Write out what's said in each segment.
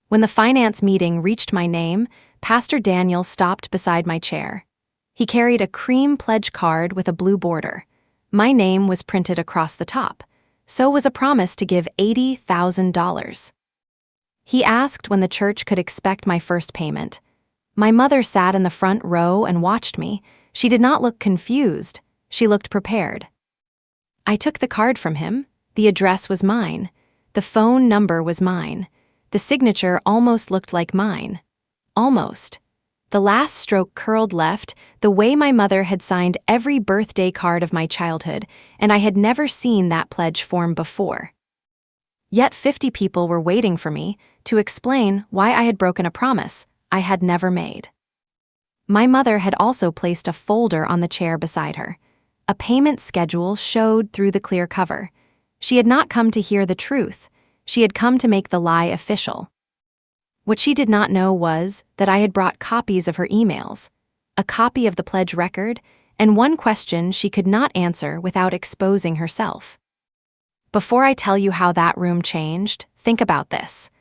When the finance meeting reached my name, Pastor Daniel stopped beside my chair. He carried a cream pledge card with a blue border. My name was printed across the top. So was a promise to give $80,000. He asked when the church could expect my first payment. My mother sat in the front row and watched me. She did not look confused. She looked prepared. I took the card from him. The address was mine. The phone number was mine. The signature almost looked like mine. Almost. The last stroke curled left, the way my mother had signed every birthday card of my childhood, and I had never seen that pledge form before. Yet 50 people were waiting for me to explain why I had broken a promise I had never made. My mother had also placed a folder on the chair beside her. A payment schedule showed through the clear cover. She had not come to hear the truth. She had come to make the lie official. What she did not know was that I had brought copies of her emails, a copy of the pledge record, and one question she could not answer without exposing herself. Before I tell you how that room changed, think about this.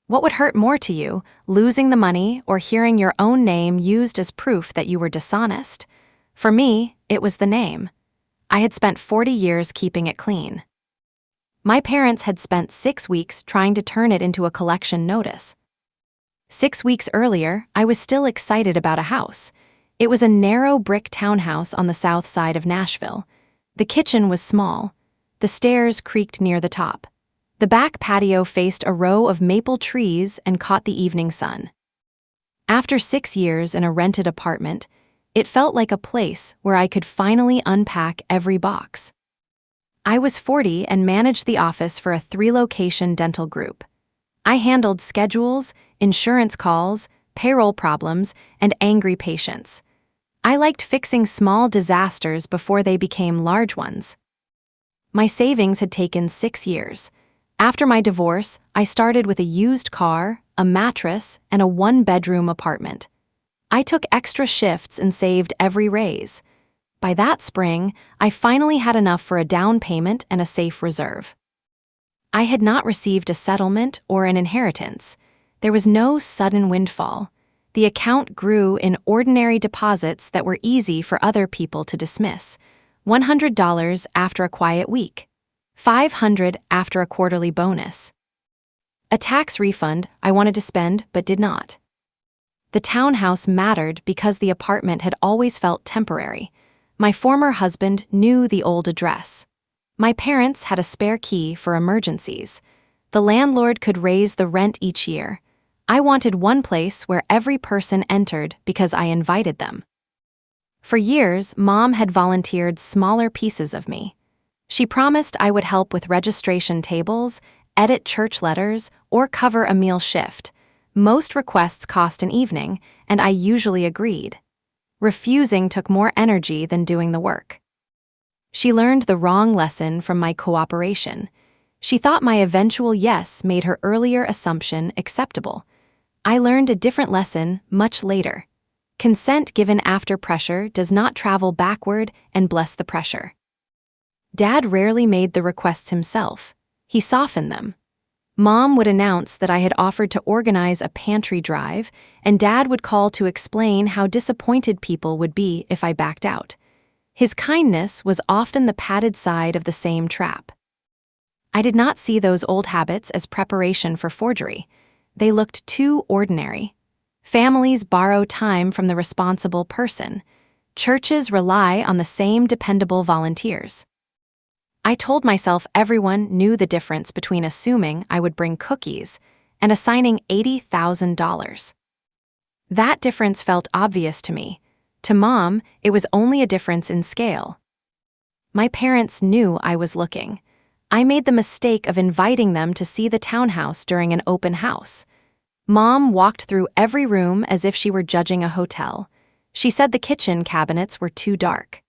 What would hurt more to you, losing the money or hearing your own name used as proof that you were dishonest? For me, it was the name. I had spent 40 years keeping it clean. My parents had spent 6 weeks trying to turn it into a collection notice. 6 weeks earlier, I was still excited about a house. It was a narrow brick townhouse on the south side of Nashville. The kitchen was small. The stairs creaked near the top. The back patio faced a row of maple trees and caught the evening sun. After 6 years in a rented apartment, it felt like a place where I could finally unpack every box. I was 40 and managed the office for a 3-location dental group. I handled schedules, insurance calls, payroll problems, and angry patients. I liked fixing small disasters before they became large ones. My savings had taken 6 years. After my divorce, I started with a used car, a mattress, and a 1-bedroom apartment. I took extra shifts and saved every raise. By that spring, I finally had enough for a down payment and a safe reserve. I had not received a settlement or an inheritance. There was no sudden windfall. The account grew in ordinary deposits that were easy for other people to dismiss. $100 after a quiet week. $500 after a quarterly bonus. A tax refund I wanted to spend but did not. The townhouse mattered because the apartment had always felt temporary. My former husband knew the old address. My parents had a spare key for emergencies. The landlord could raise the rent each year. I wanted one place where every person entered because I invited them. For years, Mom had volunteered smaller pieces of me. She promised I would help with registration tables, edit church letters, or cover a meal shift. Most requests cost an evening, and I usually agreed. Refusing took more energy than doing the work. She learned the wrong lesson from my cooperation. She thought my eventual yes made her earlier assumption acceptable. I learned a different lesson much later. Consent given after pressure does not travel backward and bless the pressure. Dad rarely made the requests himself. He softened them. Mom would announce that I had offered to organize a pantry drive, and Dad would call to explain how disappointed people would be if I backed out. His kindness was often the padded side of the same trap. I did not see those old habits as preparation for forgery. They looked too ordinary. Families borrow time from the responsible person. Churches rely on the same dependable volunteers. I told myself everyone knew the difference between assuming I would bring cookies and assigning $80,000. That difference felt obvious to me. To Mom, it was only a difference in scale. My parents knew I was looking. I made the mistake of inviting them to see the townhouse during an open house. Mom walked through every room as if she were judging a hotel. She said the kitchen cabinets were too dark.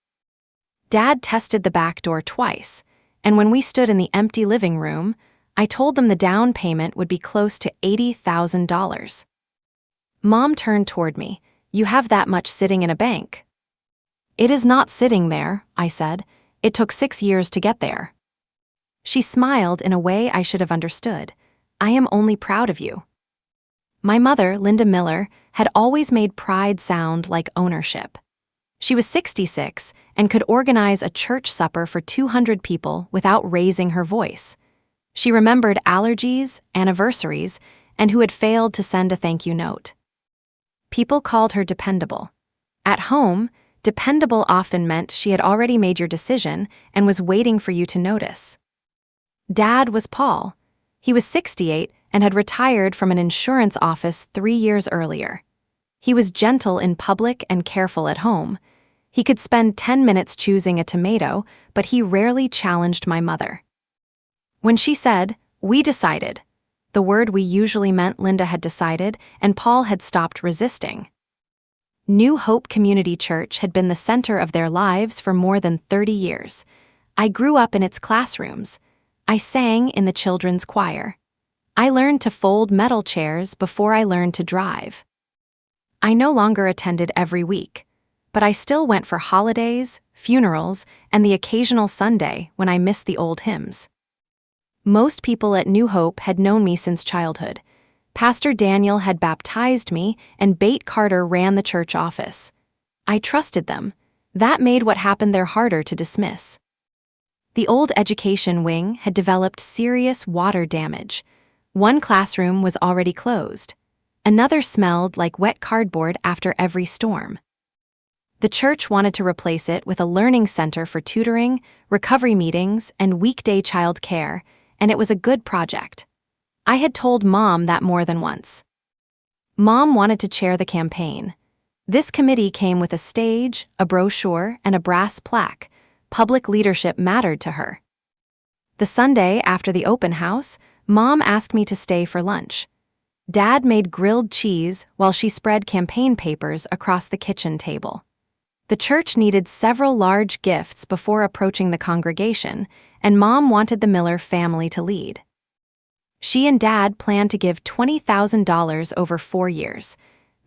Dad tested the back door twice, and when we stood in the empty living room, I told them the down payment would be close to $80,000. Mom turned toward me. "You have that much sitting in a bank." "It is not sitting there," I said. "It took 6 years to get there." She smiled in a way I should have understood. "I am only proud of you." My mother, Linda Miller, had always made pride sound like ownership. She was 66 and could organize a church supper for 200 people without raising her voice. She remembered allergies, anniversaries, and who had failed to send a thank you note. People called her dependable. At home, dependable often meant she had already made your decision and was waiting for you to notice. Dad was Paul. He was 68 and had retired from an insurance office 3 years earlier. He was gentle in public and careful at home. He could spend 10 minutes choosing a tomato, but he rarely challenged my mother. When she said, "We decided," the word we usually meant Linda had decided and Paul had stopped resisting. New Hope Community Church had been the center of their lives for more than 30 years. I grew up in its classrooms. I sang in the children's choir. I learned to fold metal chairs before I learned to drive. I no longer attended every week, but I still went for holidays, funerals, and the occasional Sunday when I missed the old hymns. Most people at New Hope had known me since childhood. Pastor Daniel had baptized me, and Bate Carter ran the church office. I trusted them. That made what happened there harder to dismiss. The old education wing had developed serious water damage. One classroom was already closed. Another smelled like wet cardboard after every storm. The church wanted to replace it with a learning center for tutoring, recovery meetings, and weekday child care, and it was a good project. I had told Mom that more than once. Mom wanted to chair the campaign. This committee came with a stage, a brochure, and a brass plaque. Public leadership mattered to her. The Sunday after the open house, Mom asked me to stay for lunch. Dad made grilled cheese while she spread campaign papers across the kitchen table. The church needed several large gifts before approaching the congregation, and Mom wanted the Miller family to lead. She and Dad planned to give $20,000 over 4 years.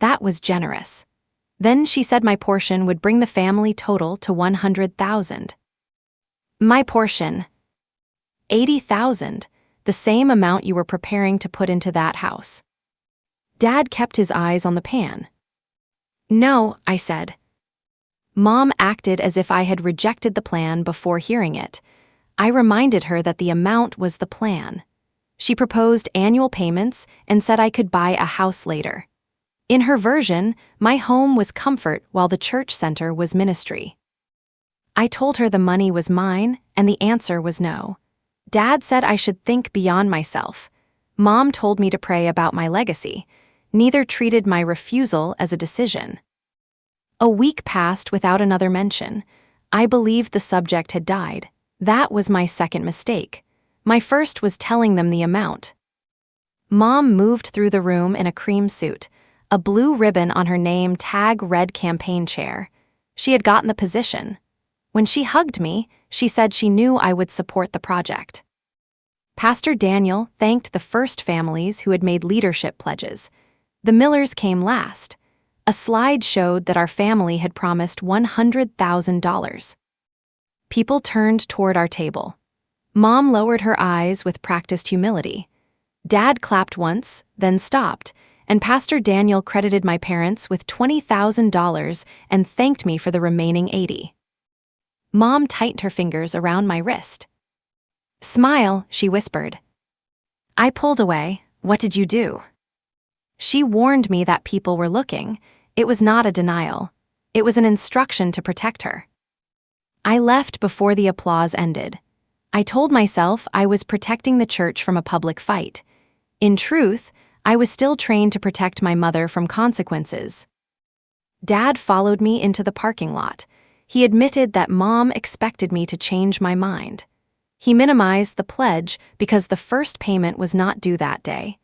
That was generous. Then she said my portion would bring the family total to $100,000. My portion. $80,000, the same amount you were preparing to put into that house. Dad kept his eyes on the pan. No, I said. Mom acted as if I had rejected the plan before hearing it. I reminded her that the amount was the plan. She proposed annual payments and said I could buy a house later. In her version, my home was comfort while the church center was ministry. I told her the money was mine, and the answer was no. Dad said I should think beyond myself. Mom told me to pray about my legacy. Neither treated my refusal as a decision. A week passed without another mention. I believed the subject had died. That was my second mistake. My first was telling them the amount. Mom moved through the room in a cream suit, a blue ribbon on her name tag red campaign chair. She had gotten the position. When she hugged me, she said she knew I would support the project. Pastor Daniel thanked the first families who had made leadership pledges. The Millers came last. A slide showed that our family had promised $100,000. People turned toward our table. Mom lowered her eyes with practiced humility. Dad clapped once, then stopped, and Pastor Daniel credited my parents with $20,000 and thanked me for the remaining $80,000. Mom tightened her fingers around my wrist. "Smile," she whispered. I pulled away. "What did you do?" She warned me that people were looking. It was not a denial. It was an instruction to protect her. I left before the applause ended. I told myself I was protecting the church from a public fight. In truth, I was still trained to protect my mother from consequences. Dad followed me into the parking lot. He admitted that Mom expected me to change my mind. He minimized the pledge because the first payment was not due that day.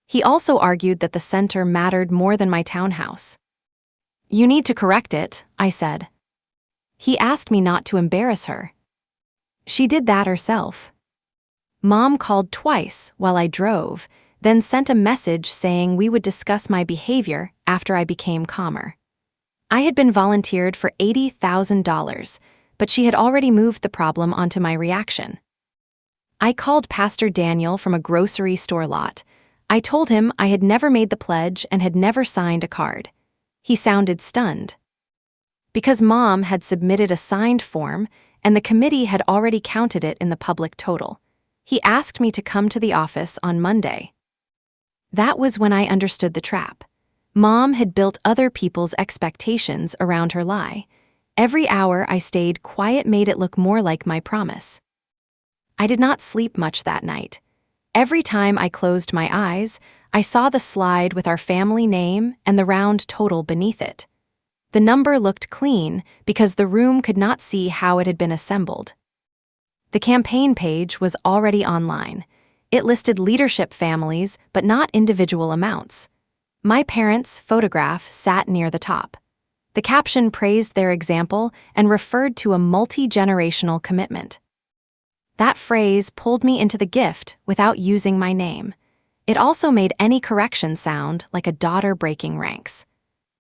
He also argued that the center mattered more than my townhouse. "You need to correct it," I said. He asked me not to embarrass her. She did that herself. Mom called twice while I drove, then sent a message saying we would discuss my behavior after I became calmer. I had been volunteered for $80,000, but she had already moved the problem onto my reaction. I called Pastor Daniel from a grocery store lot. I told him I had never made the pledge and had never signed a card. He sounded stunned. Because Mom had submitted a signed form and the committee had already counted it in the public total, he asked me to come to the office on Monday. That was when I understood the trap. Mom had built other people's expectations around her lie. Every hour I stayed quiet made it look more like my promise. I did not sleep much that night. Every time I closed my eyes, I saw the slide with our family name and the round total beneath it. The number looked clean because the room could not see how it had been assembled. The campaign page was already online. It listed leadership families, but not individual amounts. My parents' photograph sat near the top. The caption praised their example and referred to a multi-generational commitment. That phrase pulled me into the gift without using my name. It also made any correction sound like a daughter breaking ranks.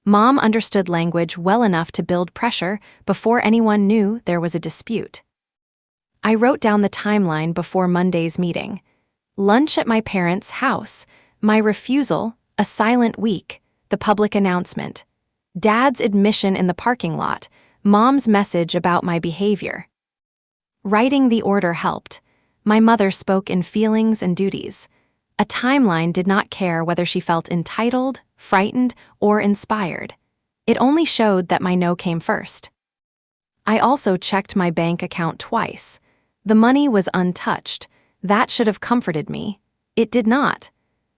Mom understood language well enough to build pressure before anyone knew there was a dispute. I wrote down the timeline before Monday's meeting. Lunch at my parents' house, my refusal, a silent week, the public announcement, Dad's admission in the parking lot, Mom's message about my behavior. Writing the order helped. My mother spoke in feelings and duties. A timeline did not care whether she felt entitled, frightened, or inspired. It only showed that my no came first. I also checked my bank account twice. The money was untouched. That should have comforted me. It did not.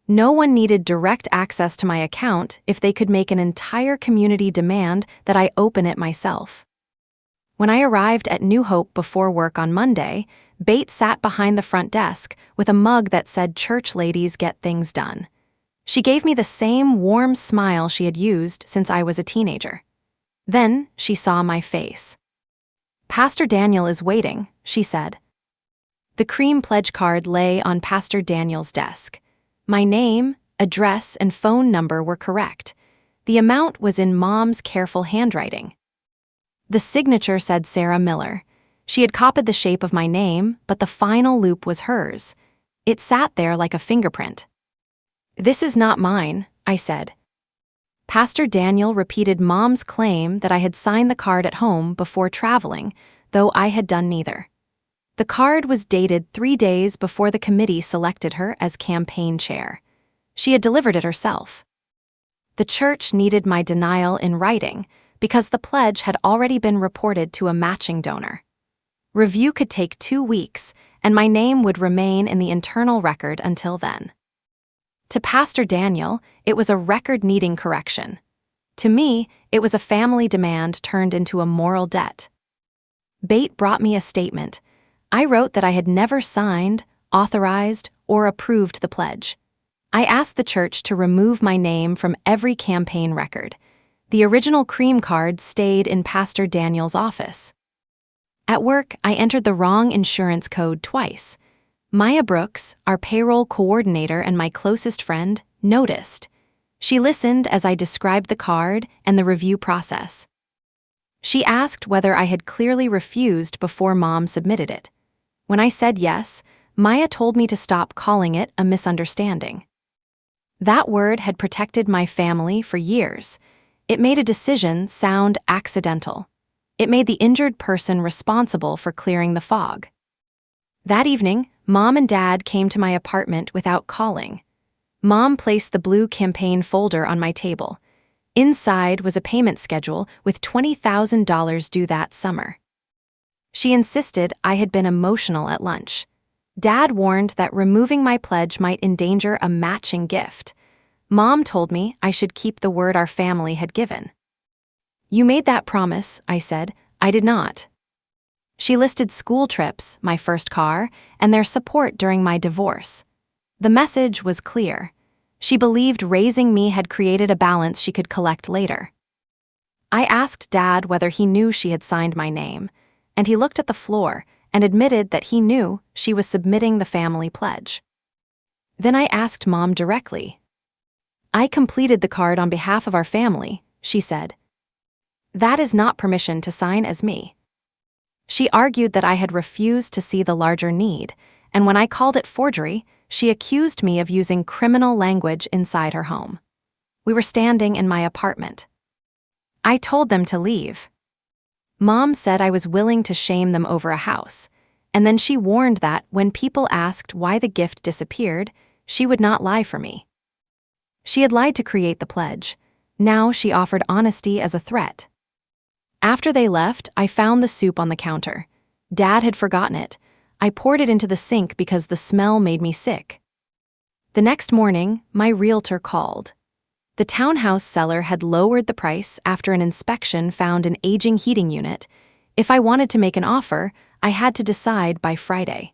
No one needed direct access to my account if they could make an entire community demand that I open it myself. When I arrived at New Hope before work on Monday, Bate sat behind the front desk with a mug that said "Church ladies get things done." She gave me the same warm smile she had used since I was a teenager. Then she saw my face. "Pastor Daniel is waiting," she said. The cream pledge card lay on Pastor Daniel's desk. My name, address, and phone number were correct. The amount was in Mom's careful handwriting. The signature said Sarah Miller. She had copied the shape of my name, but the final loop was hers. It sat there like a fingerprint. "This is not mine," I said. Pastor Daniel repeated Mom's claim that I had signed the card at home before traveling, though I had done neither. The card was dated 3 days before the committee selected her as campaign chair. She had delivered it herself. The church needed my denial in writing because the pledge had already been reported to a matching donor. Review could take 2 weeks, and my name would remain in the internal record until then. To Pastor Daniel, it was a record-needing correction. To me, it was a family demand turned into a moral debt. Bate brought me a statement. I wrote that I had never signed, authorized, or approved the pledge. I asked the church to remove my name from every campaign record. The original cream card stayed in Pastor Daniel's office. At work, I entered the wrong insurance code twice. Maya Brooks, our payroll coordinator and my closest friend, noticed. She listened as I described the card and the review process. She asked whether I had clearly refused before Mom submitted it. When I said yes, Maya told me to stop calling it a misunderstanding. That word had protected my family for years. It made a decision sound accidental. It made the injured person responsible for clearing the fog. That evening, Mom and Dad came to my apartment without calling. Mom placed the blue campaign folder on my table. Inside was a payment schedule with $20,000 due that summer. She insisted I had been emotional at lunch. Dad warned that removing my pledge might endanger a matching gift. Mom told me I should keep the word our family had given. "You made that promise," I said. "I did not." She listed school trips, my first car, and their support during my divorce. The message was clear. She believed raising me had created a balance she could collect later. I asked Dad whether he knew she had signed my name, and he looked at the floor and admitted that he knew she was submitting the family pledge. Then I asked Mom directly. "I completed the card on behalf of our family," she said. "That is not permission to sign as me." She argued that I had refused to see the larger need, and when I called it forgery, she accused me of using criminal language inside her home. We were standing in my apartment. I told them to leave. Mom said I was willing to shame them over a house, and then she warned that when people asked why the gift disappeared, she would not lie for me. She had lied to create the pledge. Now she offered honesty as a threat. After they left, I found the soup on the counter. Dad had forgotten it. I poured it into the sink because the smell made me sick. The next morning, my realtor called. The townhouse seller had lowered the price after an inspection found an aging heating unit. If I wanted to make an offer, I had to decide by Friday.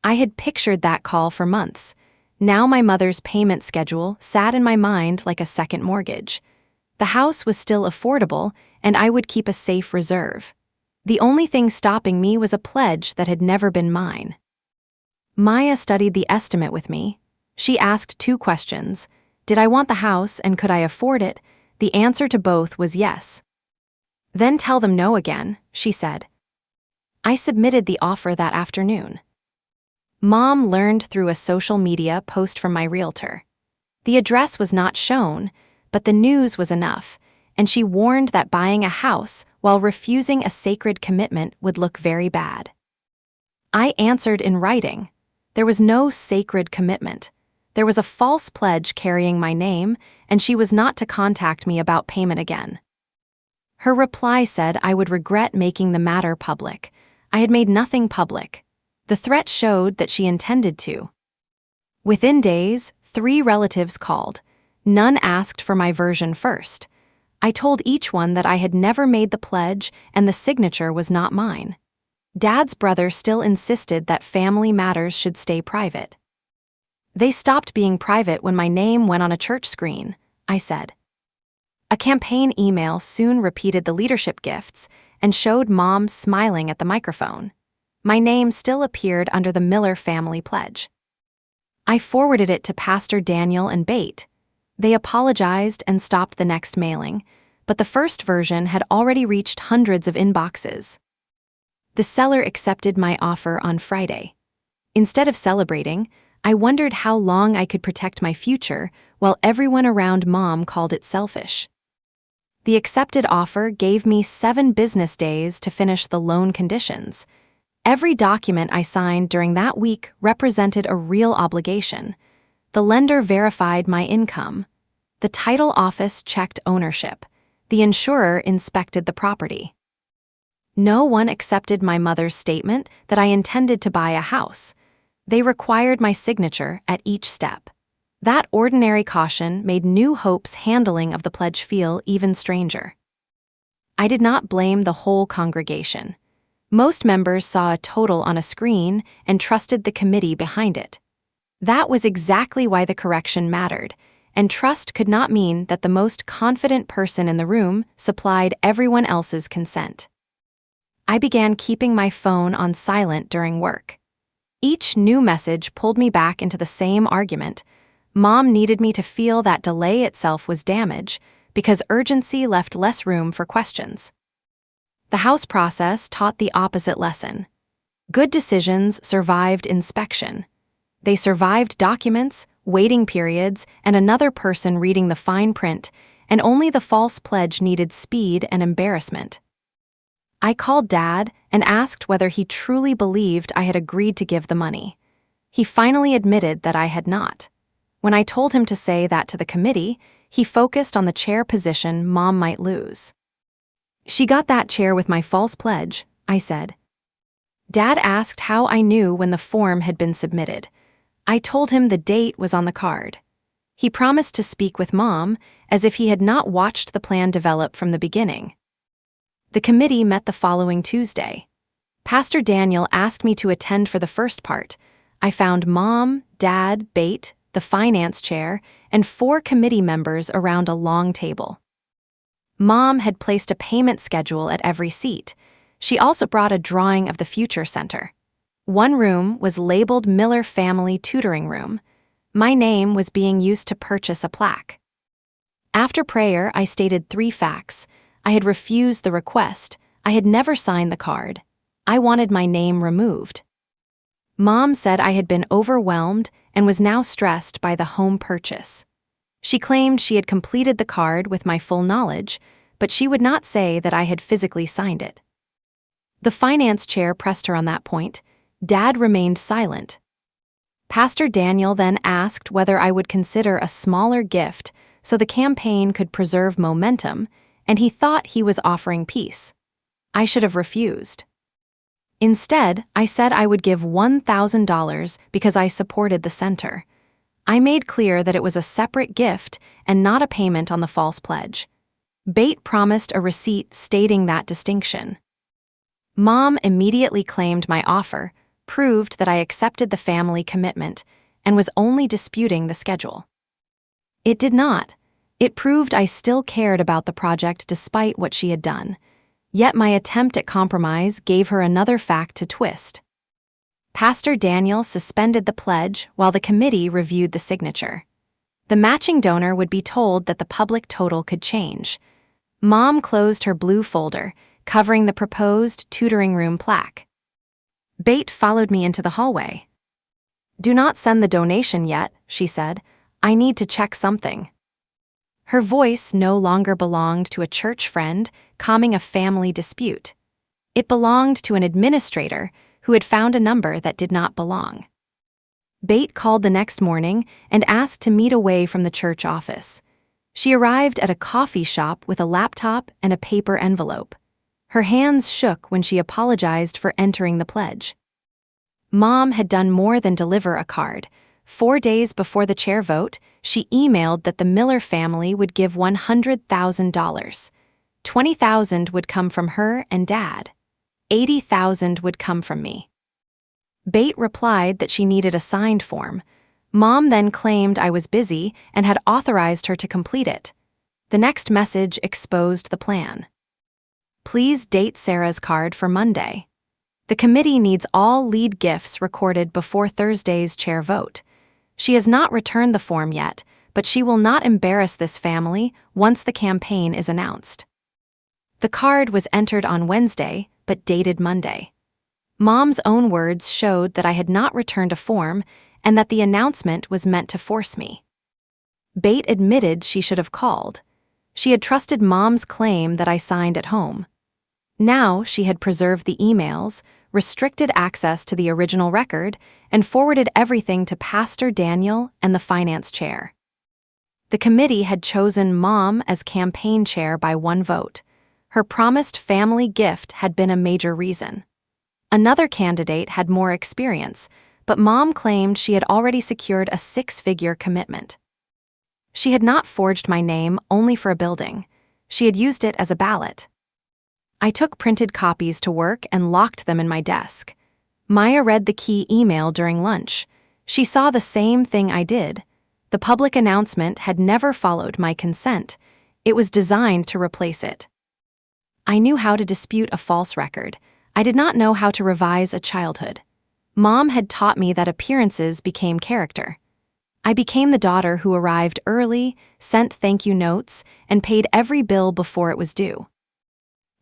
I had pictured that call for months. Now my mother's payment schedule sat in my mind like a second mortgage. The house was still affordable, and I would keep a safe reserve. The only thing stopping me was a pledge that had never been mine. Maya studied the estimate with me. She asked 2 questions. Did I want the house and could I afford it? The answer to both was yes. Then tell them no again, she said. I submitted the offer that afternoon. Mom learned through a social media post from my realtor. The address was not shown, but the news was enough, and she warned that buying a house while refusing a sacred commitment would look very bad. I answered in writing. There was no sacred commitment. There was a false pledge carrying my name, and she was not to contact me about payment again. Her reply said I would regret making the matter public. I had made nothing public. The threat showed that she intended to. Within days, 3 relatives called. None asked for my version first. I told each one that I had never made the pledge and the signature was not mine. Dad's brother still insisted that family matters should stay private. They stopped being private when my name went on a church screen, I said. A campaign email soon repeated the leadership gifts and showed Mom smiling at the microphone. My name still appeared under the Miller family pledge. I forwarded it to Pastor Daniel and Bate. They apologized and stopped the next mailing, but the first version had already reached hundreds of inboxes. The seller accepted my offer on Friday. Instead of celebrating, I wondered how long I could protect my future while everyone around Mom called it selfish. The accepted offer gave me 7 business days to finish the loan conditions. Every document I signed during that week represented a real obligation. The lender verified my income. The title office checked ownership. The insurer inspected the property. No one accepted my mother's statement that I intended to buy a house. They required my signature at each step. That ordinary caution made New Hope's handling of the pledge feel even stranger. I did not blame the whole congregation. Most members saw a total on a screen and trusted the committee behind it. That was exactly why the correction mattered, and trust could not mean that the most confident person in the room supplied everyone else's consent. I began keeping my phone on silent during work. Each new message pulled me back into the same argument. Mom needed me to feel that delay itself was damage because urgency left less room for questions. The house process taught the opposite lesson. Good decisions survived inspection. They survived documents, waiting periods, and another person reading the fine print, and only the false pledge needed speed and embarrassment. I called Dad and asked whether he truly believed I had agreed to give the money. He finally admitted that I had not. When I told him to say that to the committee, he focused on the chair position Mom might lose. She got that chair with my false pledge, I said. Dad asked how I knew when the form had been submitted. I told him the date was on the card. He promised to speak with Mom, as if he had not watched the plan develop from the beginning. The committee met the following Tuesday. Pastor Daniel asked me to attend for the first part. I found Mom, Dad, Bate, the finance chair, and 4 committee members around a long table. Mom had placed a payment schedule at every seat. She also brought a drawing of the future center. One room was labeled Miller Family Tutoring Room. My name was being used to purchase a plaque. After prayer, I stated 3 facts. I had refused the request. I had never signed the card. I wanted my name removed. Mom said I had been overwhelmed and was now stressed by the home purchase. She claimed she had completed the card with my full knowledge, but she would not say that I had physically signed it. The finance chair pressed her on that point. Dad remained silent. Pastor Daniel then asked whether I would consider a smaller gift so the campaign could preserve momentum, and he thought he was offering peace. I should have refused. Instead, I said I would give $1,000 because I supported the center. I made clear that it was a separate gift and not a payment on the false pledge. Bate promised a receipt stating that distinction. Mom immediately claimed my offer, proved that I accepted the family commitment, and was only disputing the schedule. It did not. It proved I still cared about the project despite what she had done. Yet my attempt at compromise gave her another fact to twist. Pastor Daniel suspended the pledge while the committee reviewed the signature. The matching donor would be told that the public total could change. Mom closed her blue folder, covering the proposed tutoring room plaque. Bate followed me into the hallway. "Do not send the donation yet," she said. "I need to check something." Her voice no longer belonged to a church friend calming a family dispute. It belonged to an administrator who had found a number that did not belong. Bate called the next morning and asked to meet away from the church office. She arrived at a coffee shop with a laptop and a paper envelope. Her hands shook when she apologized for entering the pledge. Mom had done more than deliver a card. 4 days before the chair vote, she emailed that the Miller family would give $100,000. $20,000 would come from her and Dad. $80,000 would come from me. Bate replied that she needed a signed form. Mom then claimed I was busy and had authorized her to complete it. The next message exposed the plan. "Please date Sarah's card for Monday. The committee needs all lead gifts recorded before Thursday's chair vote. She has not returned the form yet, but she will not embarrass this family once the campaign is announced." The card was entered on Wednesday, but dated Monday. Mom's own words showed that I had not returned a form and that the announcement was meant to force me. Bate admitted she should have called. She had trusted Mom's claim that I signed at home. Now she had preserved the emails, restricted access to the original record, and forwarded everything to Pastor Daniel and the finance chair. The committee had chosen Mom as campaign chair by 1 vote. Her promised family gift had been a major reason. Another candidate had more experience, but Mom claimed she had already secured a 6-figure commitment. She had not forged my name only for a building. She had used it as a ballot. I took printed copies to work and locked them in my desk. Maya read the key email during lunch. She saw the same thing I did. The public announcement had never followed my consent. It was designed to replace it. I knew how to dispute a false record. I did not know how to revise a childhood. Mom had taught me that appearances became character. I became the daughter who arrived early, sent thank you notes, and paid every bill before it was due.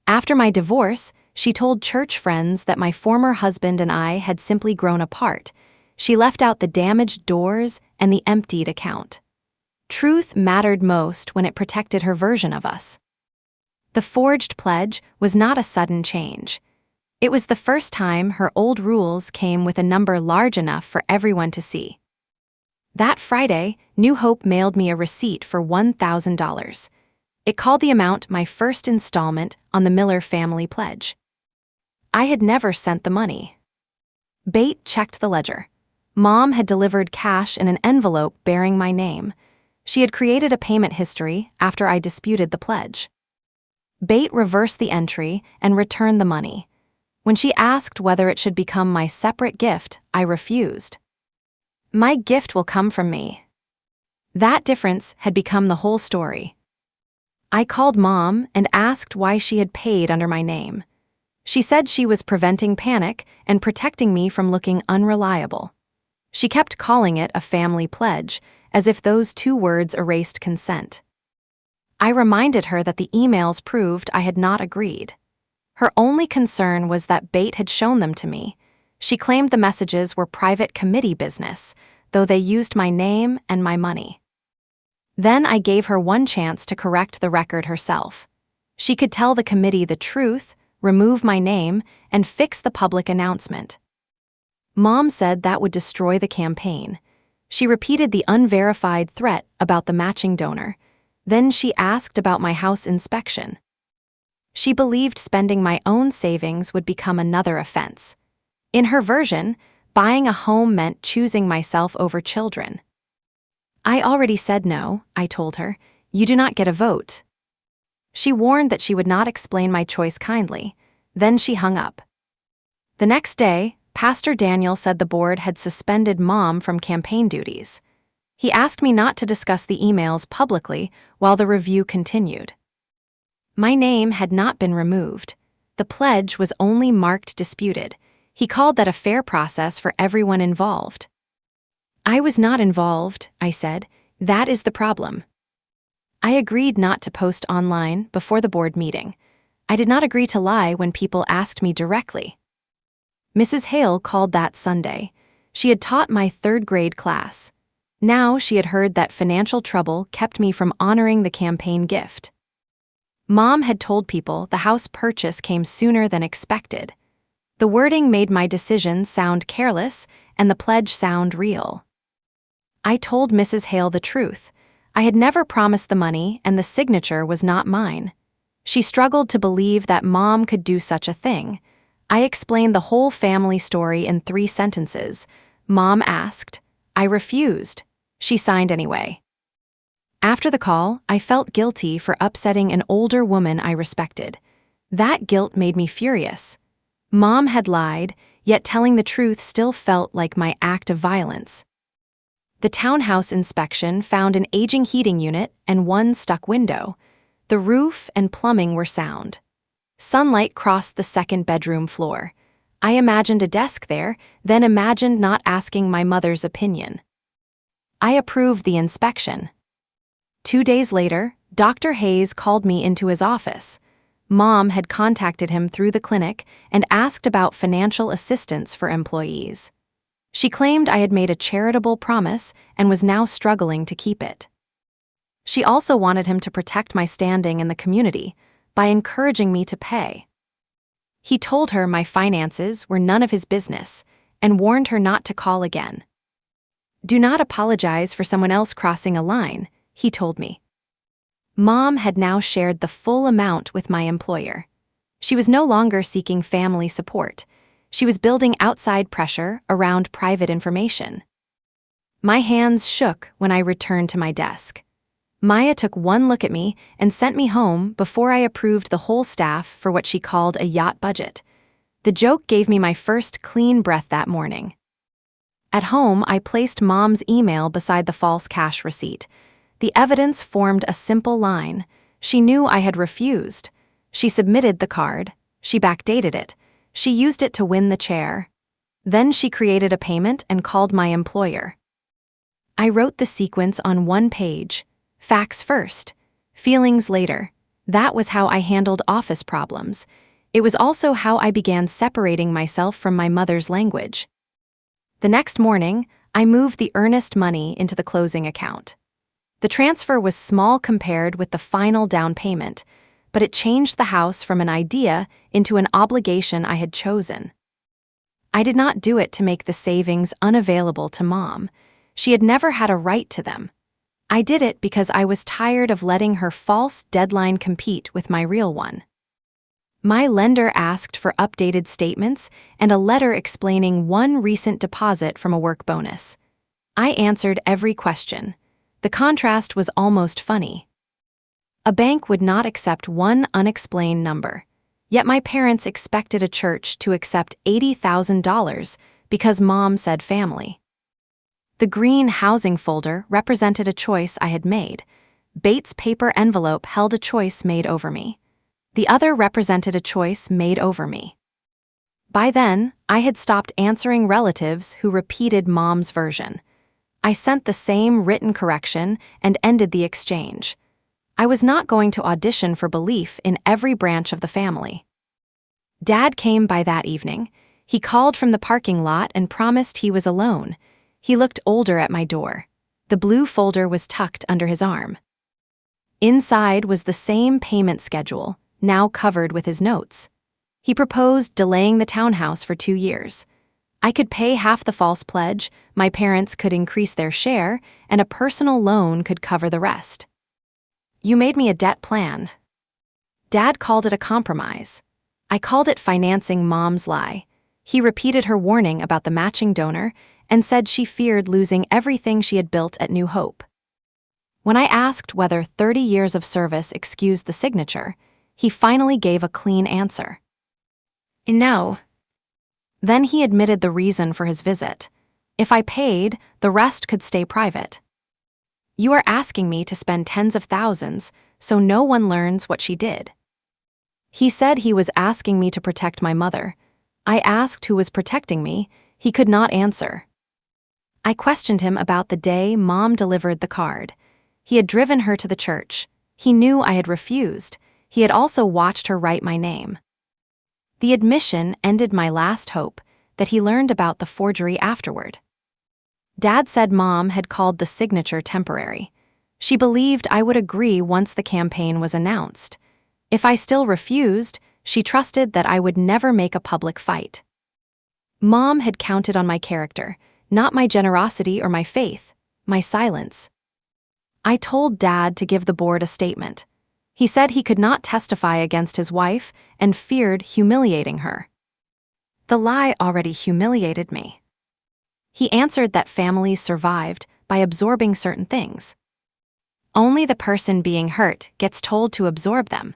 After my divorce, she told church friends that my former husband and I had simply grown apart. She left out the damaged doors and the emptied account. Truth mattered most when it protected her version of us. The forged pledge was not a sudden change. It was the first time her old rules came with a number large enough for everyone to see. That Friday, New Hope mailed me a receipt for $1,000. It called the amount my first installment on the Miller family pledge. I had never sent the money. Bate checked the ledger. Mom had delivered cash in an envelope bearing my name. She had created a payment history after I disputed the pledge. Bate reversed the entry and returned the money. When she asked whether it should become my separate gift, I refused. "My gift will come from me." That difference had become the whole story. I called Mom and asked why she had paid under my name. She said she was preventing panic and protecting me from looking unreliable. She kept calling it a family pledge, as if those 2 words erased consent. I reminded her that the emails proved I had not agreed. Her only concern was that Bate had shown them to me. She claimed the messages were private committee business, though they used my name and my money. Then I gave her one chance to correct the record herself. She could tell the committee the truth, remove my name, and fix the public announcement. Mom said that would destroy the campaign. She repeated the unverified threat about the matching donor. Then she asked about my house inspection. She believed spending my own savings would become another offense. In her version, buying a home meant choosing myself over children. I already said no, I told her. You do not get a vote. She warned that she would not explain my choice kindly. Then she hung up. The next day, Pastor Daniel said the board had suspended Mom from campaign duties. He asked me not to discuss the emails publicly while the review continued. My name had not been removed. The pledge was only marked disputed. He called that a fair process for everyone involved. I was not involved, I said. That is the problem. I agreed not to post online before the board meeting. I did not agree to lie when people asked me directly. Mrs. Hale called that Sunday. She had taught my third-grade class. Now she had heard that financial trouble kept me from honoring the campaign gift. Mom had told people the house purchase came sooner than expected. The wording made my decision sound careless and the pledge sound real. I told Mrs. Hale the truth. I had never promised the money and the signature was not mine. She struggled to believe that Mom could do such a thing. I explained the whole family story in 3 sentences. Mom asked. I refused. She signed anyway. After the call, I felt guilty for upsetting an older woman I respected. That guilt made me furious. Mom had lied, yet telling the truth still felt like my act of violence. The townhouse inspection found an aging heating unit and one stuck window. The roof and plumbing were sound. Sunlight crossed the 2nd bedroom floor. I imagined a desk there, then imagined not asking my mother's opinion. I approved the inspection. 2 days later, Dr. Hayes called me into his office. Mom had contacted him through the clinic and asked about financial assistance for employees. She claimed I had made a charitable promise and was now struggling to keep it. She also wanted him to protect my standing in the community by encouraging me to pay. He told her my finances were none of his business and warned her not to call again. Do not apologize for someone else crossing a line, he told me. Mom had now shared the full amount with my employer. She was no longer seeking family support. She was building outside pressure around private information. My hands shook when I returned to my desk. Maya took one look at me and sent me home before I approved the whole staff for what she called a yacht budget. The joke gave me my first clean breath that morning. At home, I placed Mom's email beside the false cash receipt. The evidence formed a simple line. She knew I had refused. She submitted the card. She backdated it. She used it to win the chair. Then she created a payment and called my employer. I wrote the sequence on one page. Facts first, feelings later. That was how I handled office problems. It was also how I began separating myself from my mother's language. The next morning, I moved the earnest money into the closing account. The transfer was small compared with the final down payment, but it changed the house from an idea into an obligation I had chosen. I did not do it to make the savings unavailable to Mom. She had never had a right to them. I did it because I was tired of letting her false deadline compete with my real one. My lender asked for updated statements and a letter explaining one recent deposit from a work bonus. I answered every question. The contrast was almost funny. A bank would not accept one unexplained number, yet my parents expected a church to accept $80,000 because Mom said family. The green housing folder represented a choice I had made. Bates' paper envelope held a choice made over me. The other represented a choice made over me. By then, I had stopped answering relatives who repeated Mom's version. I sent the same written correction and ended the exchange. I was not going to audition for belief in every branch of the family. Dad came by that evening. He called from the parking lot and promised he was alone. He looked older at my door. The blue folder was tucked under his arm. Inside was the same payment schedule, now covered with his notes. He proposed delaying the townhouse for 2 years. I could pay half the false pledge, my parents could increase their share, and a personal loan could cover the rest. You made me a debt plan. Dad called it a compromise. I called it financing Mom's lie. He repeated her warning about the matching donor and said she feared losing everything she had built at New Hope. When I asked whether 30 years of service excused the signature, he finally gave a clean answer. No. Then he admitted the reason for his visit. If I paid, the rest could stay private. You are asking me to spend tens of thousands so no one learns what she did. He said he was asking me to protect my mother. I asked who was protecting me. He could not answer. I questioned him about the day Mom delivered the card. He had driven her to the church. He knew I had refused. He had also watched her write my name. The admission ended my last hope that he learned about the forgery afterward. Dad said Mom had called the signature temporary. She believed I would agree once the campaign was announced. If I still refused, she trusted that I would never make a public fight. Mom had counted on my character, not my generosity or my faith, my silence. I told Dad to give the board a statement. He said he could not testify against his wife and feared humiliating her. The lie already humiliated me. He answered that families survived by absorbing certain things. Only the person being hurt gets told to absorb them.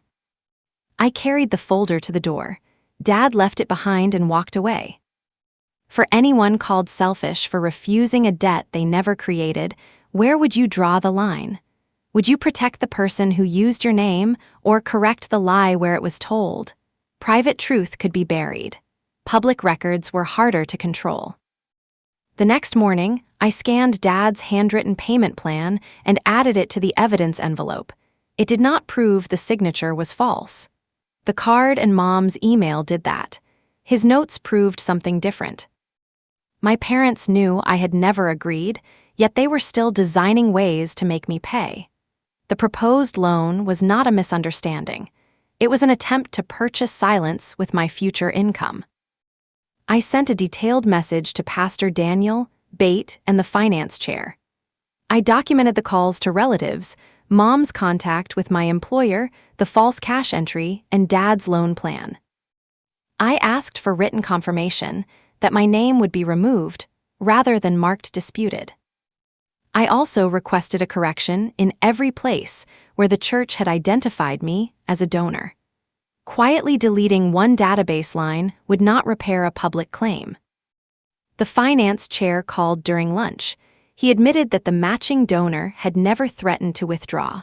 I carried the folder to the door. Dad left it behind and walked away. For anyone called selfish for refusing a debt they never created, where would you draw the line? Would you protect the person who used your name or correct the lie where it was told? Private truth could be buried. Public records were harder to control. The next morning, I scanned Dad's handwritten payment plan and added it to the evidence envelope. It did not prove the signature was false. The card and Mom's email did that. His notes proved something different. My parents knew I had never agreed, yet they were still designing ways to make me pay. The proposed loan was not a misunderstanding. It was an attempt to purchase silence with my future income. I sent a detailed message to Pastor Daniel, Bate, and the finance chair. I documented the calls to relatives, Mom's contact with my employer, the false cash entry, and Dad's loan plan. I asked for written confirmation that my name would be removed rather than marked disputed. I also requested a correction in every place where the church had identified me as a donor. Quietly deleting one database line would not repair a public claim. The finance chair called during lunch. He admitted that the matching donor had never threatened to withdraw.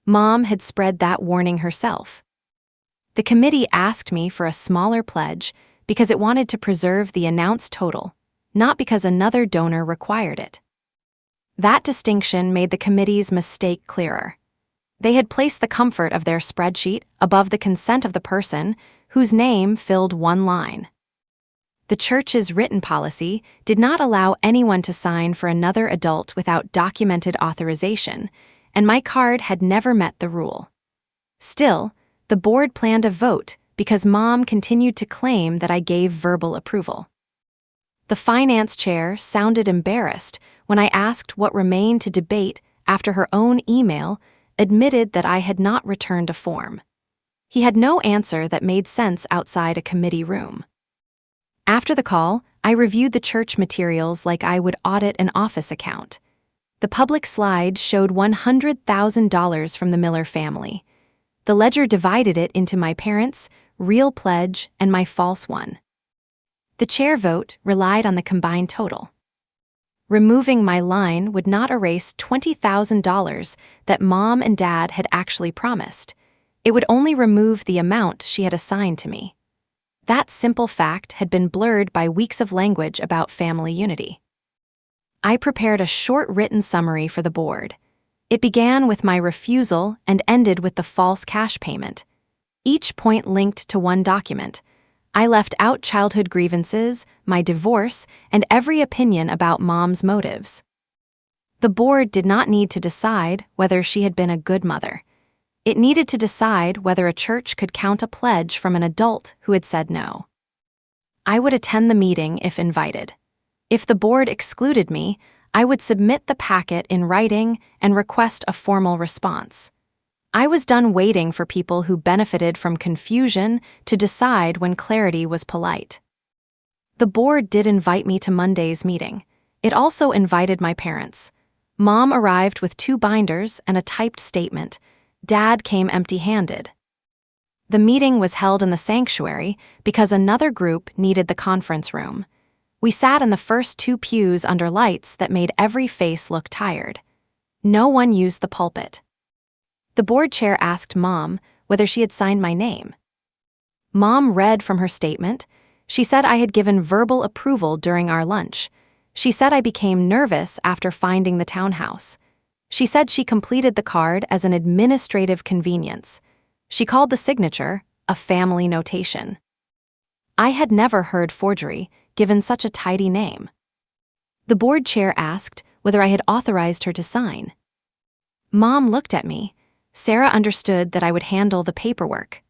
Mom had spread that warning herself. The committee asked me for a smaller pledge because it wanted to preserve the announced total, not because another donor required it. That distinction made the committee's mistake clearer. They had placed the comfort of their spreadsheet above the consent of the person whose name filled one line. The church's written policy did not allow anyone to sign for another adult without documented authorization, and my card had never met the rule. Still, the board planned a vote because Mom continued to claim that I gave verbal approval. The finance chair sounded embarrassed when I asked what remained to debate after her own email admitted that I had not returned a form. He had no answer that made sense outside a committee room. After the call, I reviewed the church materials like I would audit an office account. The public slide showed $100,000 from the Miller family. The ledger divided it into my parents' real pledge and my false one. The chair vote relied on the combined total. Removing my line would not erase $20,000 that Mom and Dad had actually promised. It would only remove the amount she had assigned to me. That simple fact had been blurred by weeks of language about family unity. I prepared a short written summary for the board. It began with my refusal and ended with the false cash payment. Each point linked to one document. I left out childhood grievances, my divorce, and every opinion about Mom's motives. The board did not need to decide whether she had been a good mother. It needed to decide whether a church could count a pledge from an adult who had said no. I would attend the meeting if invited. If the board excluded me, I would submit the packet in writing and request a formal response. I was done waiting for people who benefited from confusion to decide when clarity was polite. The board did invite me to Monday's meeting. It also invited my parents. Mom arrived with 2 binders and a typed statement. Dad came empty-handed. The meeting was held in the sanctuary because another group needed the conference room. We sat in the first 2 pews under lights that made every face look tired. No one used the pulpit. The board chair asked Mom whether she had signed my name. Mom read from her statement. She said I had given verbal approval during our lunch. She said I became nervous after finding the townhouse. She said she completed the card as an administrative convenience. She called the signature a family notation. I had never heard forgery, given such a tidy name. The board chair asked whether I had authorized her to sign. Mom looked at me. Sarah understood that I would handle the paperwork.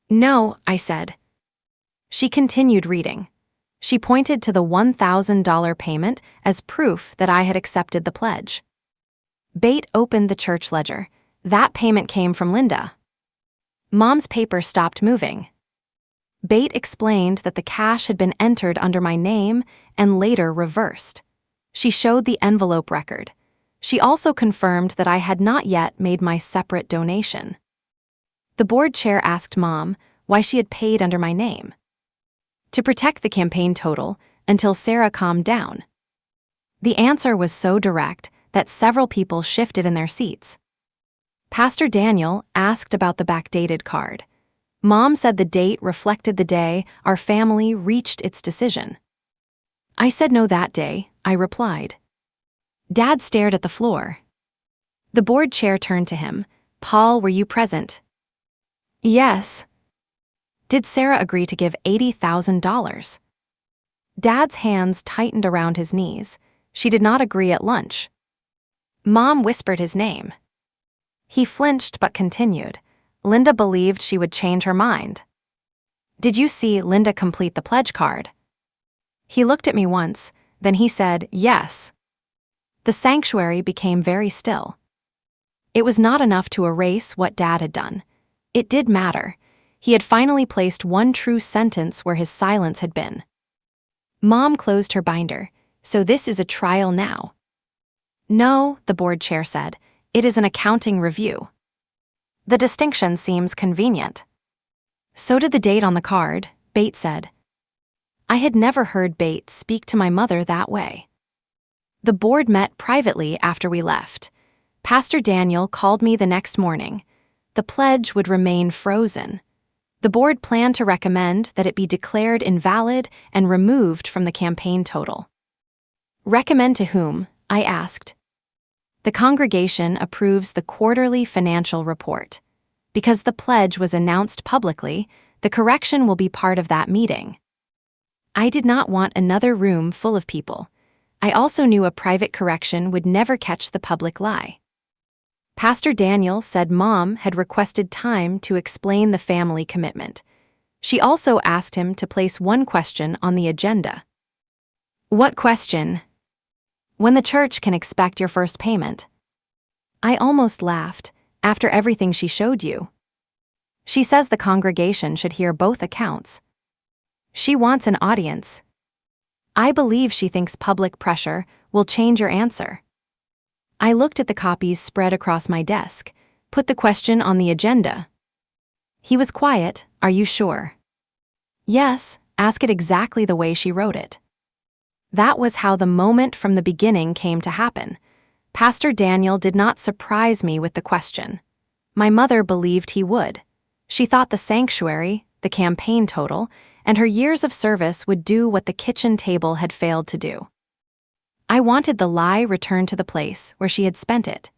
No, I said. She continued reading. She pointed to the $1,000 payment as proof that I had accepted the pledge. Bate opened the church ledger. That payment came from Linda. Mom's paper stopped moving. Bate explained that the cash had been entered under my name and later reversed. She showed the envelope record. She also confirmed that I had not yet made my separate donation. The board chair asked Mom why she had paid under my name. To protect the campaign total until Sarah calmed down. The answer was so direct that several people shifted in their seats. Pastor Daniel asked about the backdated card. Mom said the date reflected the day our family reached its decision. I said no that day, I replied. Dad stared at the floor. The board chair turned to him. Paul, were you present? Yes. Did Sarah agree to give $80,000? Dad's hands tightened around his knees. She did not agree at lunch. Mom whispered his name. He flinched but continued. Linda believed she would change her mind. Did you see Linda complete the pledge card? He looked at me once, then he said, yes. The sanctuary became very still. It was not enough to erase what Dad had done. It did matter. He had finally placed one true sentence where his silence had been. Mom closed her binder. So this is a trial now. No, the board chair said. It is an accounting review. The distinction seems convenient. So did the date on the card, Bate said. I had never heard Bate speak to my mother that way. The board met privately after we left. Pastor Daniel called me the next morning. The pledge would remain frozen. The board planned to recommend that it be declared invalid and removed from the campaign total. Recommend to whom? I asked. The congregation approves the quarterly financial report. Because the pledge was announced publicly, the correction will be part of that meeting. I did not want another room full of people. I also knew a private correction would never catch the public eye. Pastor Daniel said Mom had requested time to explain the family commitment. She also asked him to place one question on the agenda. What question? When the church can expect your first payment. I almost laughed, after everything she showed you. She says the congregation should hear both accounts. She wants an audience. I believe she thinks public pressure will change your answer. I looked at the copies spread across my desk, put the question on the agenda. He was quiet. Are you sure? Yes, ask it exactly the way she wrote it. That was how the moment from the beginning came to happen. Pastor Daniel did not surprise me with the question. My mother believed he would. She thought the sanctuary, the campaign total, and her years of service would do what the kitchen table had failed to do. I wanted the lie returned to the place where she had spent it.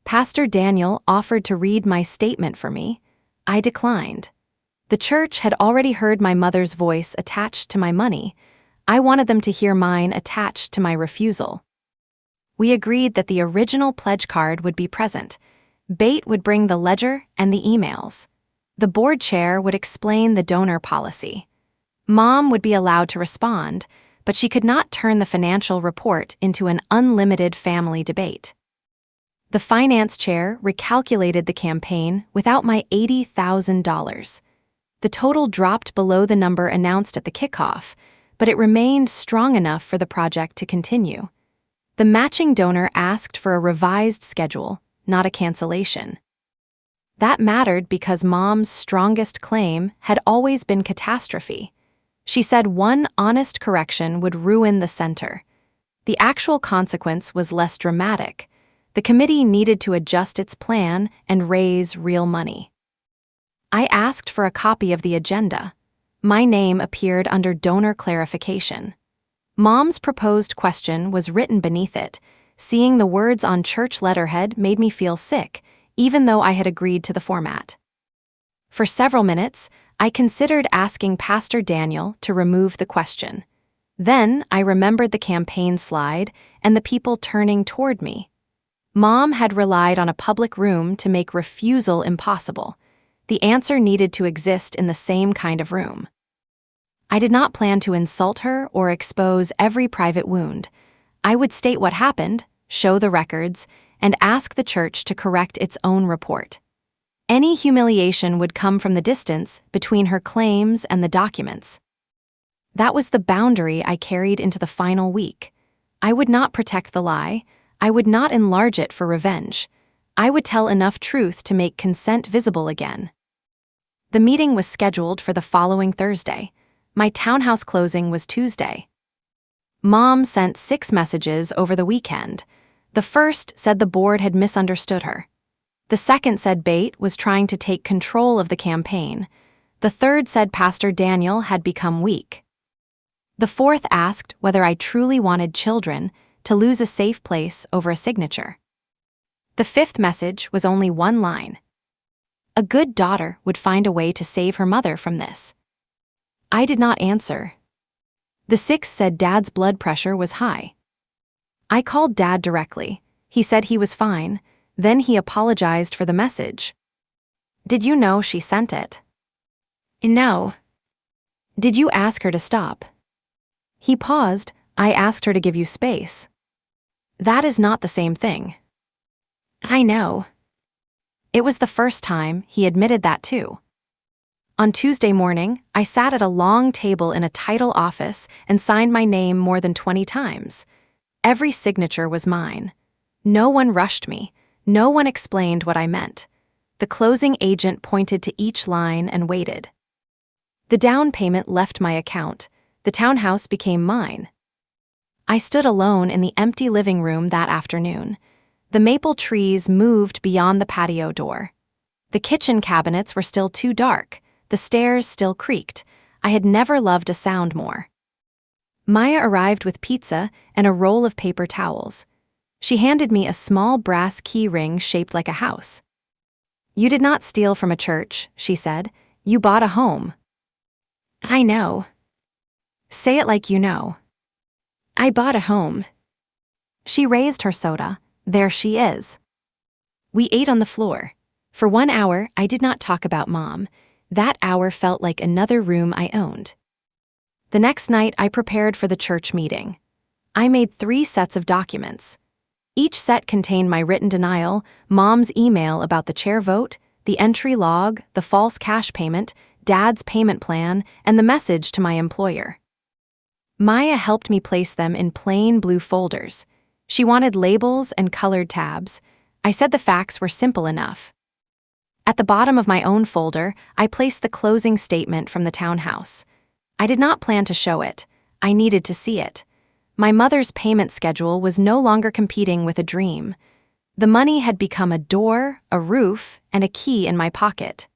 Pastor Daniel offered to read my statement for me. I declined. The church had already heard my mother's voice attached to my money. I wanted them to hear mine attached to my refusal. We agreed that the original pledge card would be present. Bate would bring the ledger and the emails. The board chair would explain the donor policy. Mom would be allowed to respond, but she could not turn the financial report into an unlimited family debate. The finance chair recalculated the campaign without my $80,000. The total dropped below the number announced at the kickoff, but it remained strong enough for the project to continue. The matching donor asked for a revised schedule, not a cancellation. That mattered because Mom's strongest claim had always been catastrophe. She said one honest correction would ruin the center. The actual consequence was less dramatic. The committee needed to adjust its plan and raise real money. I asked for a copy of the agenda. My name appeared under donor clarification. Mom's proposed question was written beneath it. Seeing the words on church letterhead made me feel sick, even though I had agreed to the format. For several minutes, I considered asking Pastor Daniel to remove the question. Then I remembered the campaign slide and the people turning toward me. Mom had relied on a public room to make refusal impossible. The answer needed to exist in the same kind of room. I did not plan to insult her or expose every private wound. I would state what happened, show the records, and ask the church to correct its own report. Any humiliation would come from the distance between her claims and the documents. That was the boundary I carried into the final week. I would not protect the lie. I would not enlarge it for revenge. I would tell enough truth to make consent visible again. The meeting was scheduled for the following Thursday. My townhouse closing was Tuesday. Mom sent 6 messages over the weekend. The first said the board had misunderstood her. The second said Bate was trying to take control of the campaign. The third said Pastor Daniel had become weak. The fourth asked whether I truly wanted children to lose a safe place over a signature. The fifth message was only one line. A good daughter would find a way to save her mother from this. I did not answer. The sixth said Dad's blood pressure was high. I called Dad directly. He said he was fine. Then he apologized for the message. Did you know she sent it? No. Did you ask her to stop? He paused. I asked her to give you space. That is not the same thing. I know. It was the first time he admitted that too. On Tuesday morning, I sat at a long table in a title office and signed my name more than 20 times. Every signature was mine. No one rushed me. No one explained what I meant. The closing agent pointed to each line and waited. The down payment left my account. The townhouse became mine. I stood alone in the empty living room that afternoon. The maple trees moved beyond the patio door. The kitchen cabinets were still too dark. The stairs still creaked. I had never loved a sound more. Maya arrived with pizza and a roll of paper towels. She handed me a small brass key ring shaped like a house. You did not steal from a church, she said. You bought a home. I know. Say it like you know. I bought a home. She raised her soda. There she is. We ate on the floor. For 1 hour, I did not talk about Mom. That hour felt like another room I owned. The next night, I prepared for the church meeting. I made 3 sets of documents. Each set contained my written denial, Mom's email about the chair vote, the entry log, the false cash payment, Dad's payment plan, and the message to my employer. Maya helped me place them in plain blue folders. She wanted labels and colored tabs. I said the facts were simple enough. At the bottom of my own folder, I placed the closing statement from the townhouse. I did not plan to show it. I needed to see it. My mother's payment schedule was no longer competing with a dream. The money had become a door, a roof, and a key in my pocket.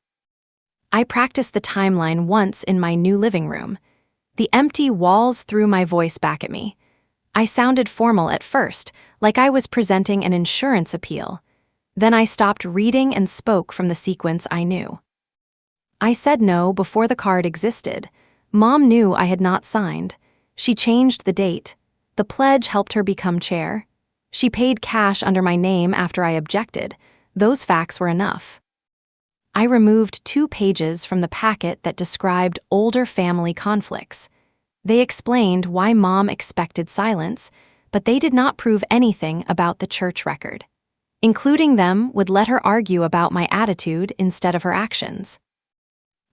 I practiced the timeline once in my new living room. The empty walls threw my voice back at me. I sounded formal at first, like I was presenting an insurance appeal. Then I stopped reading and spoke from the sequence I knew. I said no before the card existed. Mom knew I had not signed. She changed the date. The pledge helped her become chair. She paid cash under my name after I objected. Those facts were enough. I removed 2 pages from the packet that described older family conflicts. They explained why Mom expected silence, but they did not prove anything about the church record. Including them would let her argue about my attitude instead of her actions.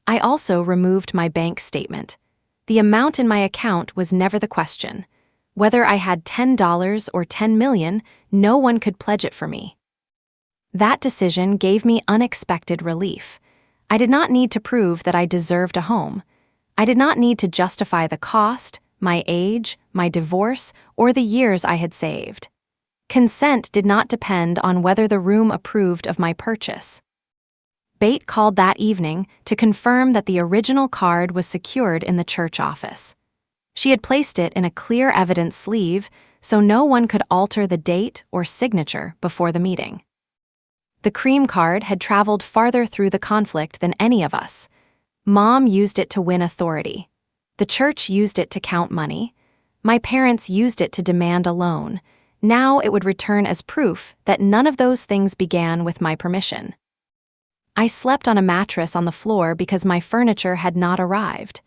I also removed my bank statement. The amount in my account was never the question. Whether I had $10 or $10 million, no one could pledge it for me. That decision gave me unexpected relief. I did not need to prove that I deserved a home. I did not need to justify the cost, my age, my divorce, or the years I had saved. Consent did not depend on whether the room approved of my purchase. Bate called that evening to confirm that the original card was secured in the church office. She had placed it in a clear evidence sleeve so no one could alter the date or signature before the meeting. The cream card had traveled farther through the conflict than any of us. Mom used it to win authority. The church used it to count money. My parents used it to demand a loan. Now it would return as proof that none of those things began with my permission. I slept on a mattress on the floor because my furniture had not arrived.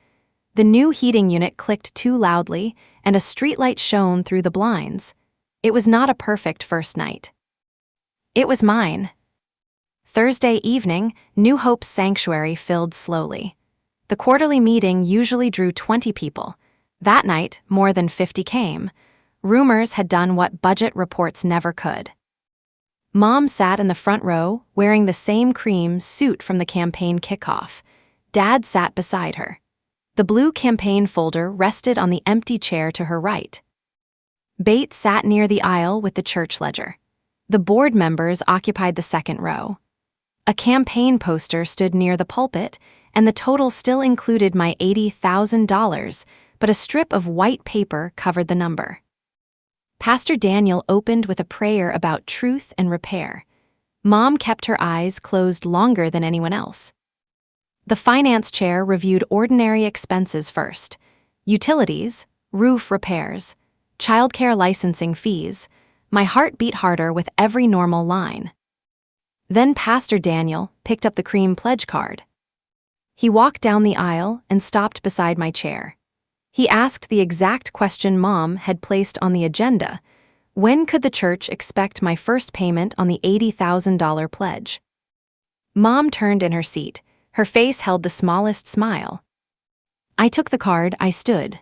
The new heating unit clicked too loudly, and a streetlight shone through the blinds. It was not a perfect first night. It was mine. Thursday evening, New Hope's sanctuary filled slowly. The quarterly meeting usually drew 20 people. That night, more than 50 came. Rumors had done what budget reports never could. Mom sat in the front row, wearing the same cream suit from the campaign kickoff. Dad sat beside her. The blue campaign folder rested on the empty chair to her right. Bate sat near the aisle with the church ledger. The board members occupied the second row. A campaign poster stood near the pulpit, and the total still included my $80,000, but a strip of white paper covered the number. Pastor Daniel opened with a prayer about truth and repair. Mom kept her eyes closed longer than anyone else. The finance chair reviewed ordinary expenses first: utilities, roof repairs, childcare licensing fees. My heart beat harder with every normal line. Then Pastor Daniel picked up the cream pledge card. He walked down the aisle and stopped beside my chair. He asked the exact question Mom had placed on the agenda. When could the church expect my first payment on the $80,000 pledge? Mom turned in her seat. Her face held the smallest smile. I took the card. I stood.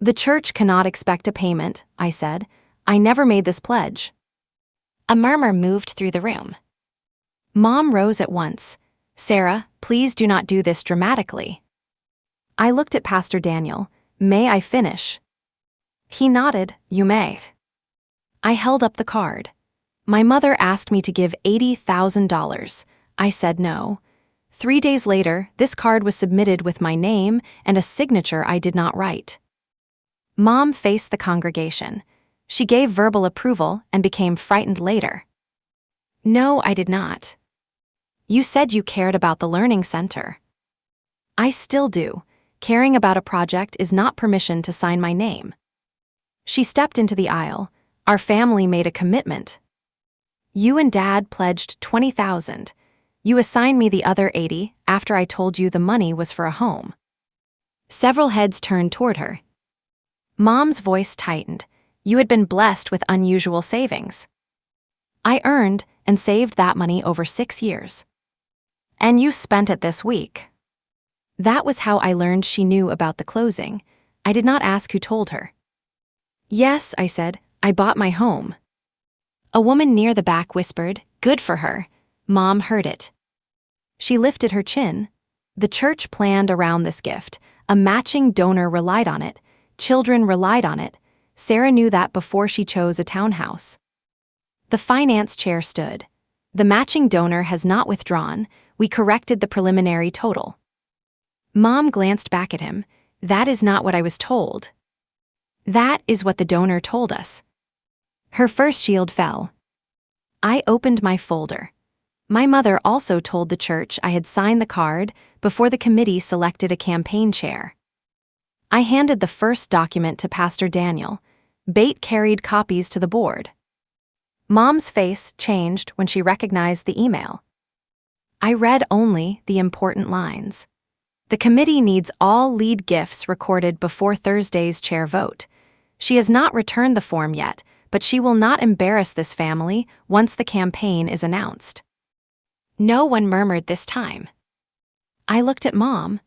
The church cannot expect a payment, I said. I never made this pledge. A murmur moved through the room. Mom rose at once. Sarah, please do not do this dramatically. I looked at Pastor Daniel. May I finish? He nodded. You may. I held up the card. My mother asked me to give $80,000. I said no. 3 days later, this card was submitted with my name and a signature I did not write. Mom faced the congregation. She gave verbal approval and became frightened later. No, I did not. You said you cared about the learning center. I still do. Caring about a project is not permission to sign my name. She stepped into the aisle. Our family made a commitment. You and Dad pledged $20,000. You assigned me the other $80,000 after I told you the money was for a home. Several heads turned toward her. Mom's voice tightened. You had been blessed with unusual savings. I earned and saved that money over 6 years. And you spent it this week. That was how I learned she knew about the closing. I did not ask who told her. Yes, I said, I bought my home. A woman near the back whispered, good for her. Mom heard it. She lifted her chin. The church planned around this gift. A matching donor relied on it. Children relied on it. Sarah knew that before she chose a townhouse. The finance chair stood. The matching donor has not withdrawn. We corrected the preliminary total. Mom glanced back at him. That is not what I was told. That is what the donor told us. Her first shield fell. I opened my folder. My mother also told the church I had signed the card before the committee selected a campaign chair. I handed the first document to Pastor Daniel. Bate carried copies to the board. Mom's face changed when she recognized the email. I read only the important lines. The committee needs all lead gifts recorded before Thursday's chair vote. She has not returned the form yet, but she will not embarrass this family once the campaign is announced. No one murmured this time. I looked at Mom.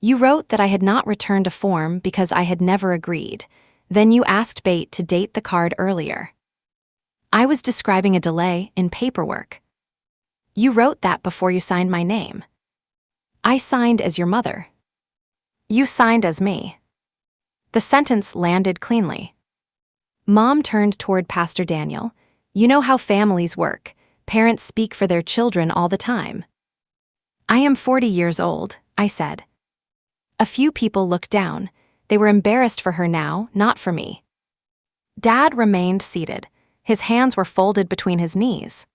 You wrote that I had not returned a form because I had never agreed. Then you asked Bate to date the card earlier. I was describing a delay in paperwork. You wrote that before you signed my name. I signed as your mother. You signed as me. The sentence landed cleanly. Mom turned toward Pastor Daniel. You know how families work. Parents speak for their children all the time. I am 40 years old, I said. A few people looked down. They were embarrassed for her now, not for me. Dad remained seated. His hands were folded between his knees.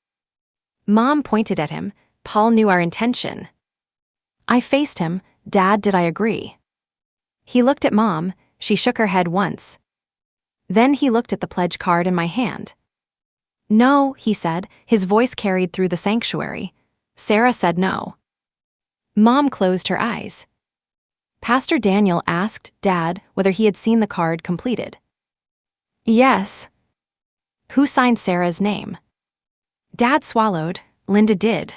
Mom pointed at him. Paul knew our intention. I faced him. Dad, did I agree? He looked at Mom. She shook her head once. Then he looked at the pledge card in my hand. No, he said, his voice carried through the sanctuary. Sarah said no. Mom closed her eyes. Pastor Daniel asked Dad whether he had seen the card completed. Yes. Who signed Sarah's name? Dad swallowed. Linda did.